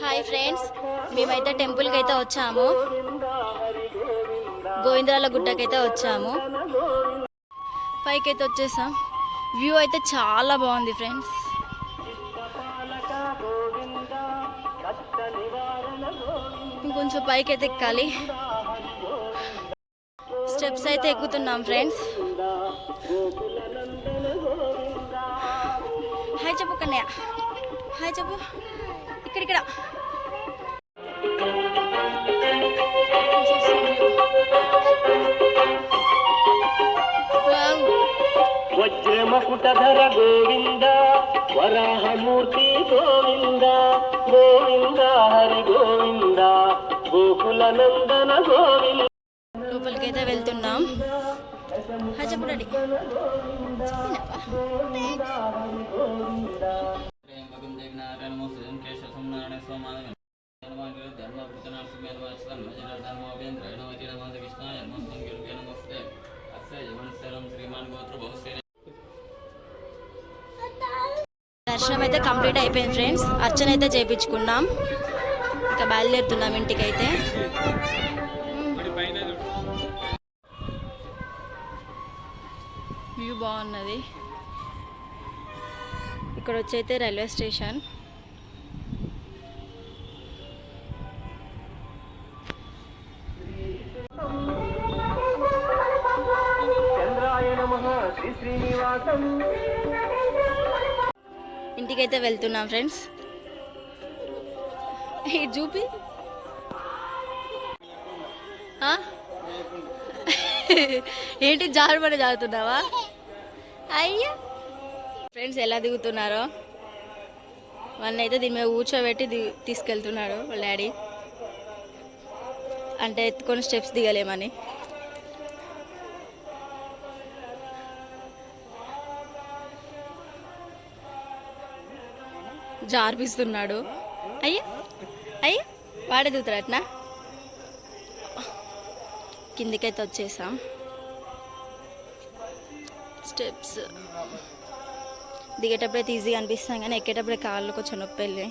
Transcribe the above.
Hi friends, మేమైతే టెంపుల్కి అయితే వచ్చాము. గోవిందరాల గుట్టకైతే వచ్చాము. పైకి అయితే వచ్చేసాం. వ్యూ అయితే చాలా బాగుంది ఫ్రెండ్స్. ఇంకొంచెం పైకి అయితే ఎక్కాలి. స్టెప్స్ అయితే ఎక్కుతున్నాం ఫ్రెండ్స్. హాయ్ చెప్పు కన్నయ్య, హాయ్ చెప్పు. ఇక్కడ వజ్రమకుటధర గోవింద వరాహమూర్తి గోవింద గోవింద హరి గోవింద గోకుల నందన గోవింద. లోపలికైతే వెళ్తున్నాం. హాయ్ చెప్పు డాడీ. దర్శనం అయితే కంప్లీట్ అయిపోయింది ఫ్రెండ్స్. అర్చన అయితే చేయించుకున్నాం. ఇక బయలుదేరుతున్నాం ఇంటికైతే. వ్యూ బాగున్నది. ఇక్కడ వచ్చి అయితే రైల్వే స్టేషన్. ఇంటికైతే వెళ్తున్నాం ఫ్రెండ్స్. చూపి ఏంటి జారుబడి జారుతున్నావా? అయ్యా ఫ్రెండ్స్, ఎలా దిగుతున్నారో. వాళ్ళని అయితే దీని మీద కూర్చోబెట్టి తీసుకెళ్తున్నాడు వాళ్ళ డాడీ. అంటే ఎత్తుకొని స్టెప్స్ దిగలేమని. జార్పిస్తున్నాడు. అయ్యా అయ్యా వాడే దిగుతాడట్నా. కిందికైతే వచ్చేసాం. స్టెప్స్ దిగేటప్పుడైతే ఈజీగా అనిపిస్తాం, కానీ ఎక్కేటప్పుడే కాళ్ళు కొంచెం నొప్పి వెళ్ళి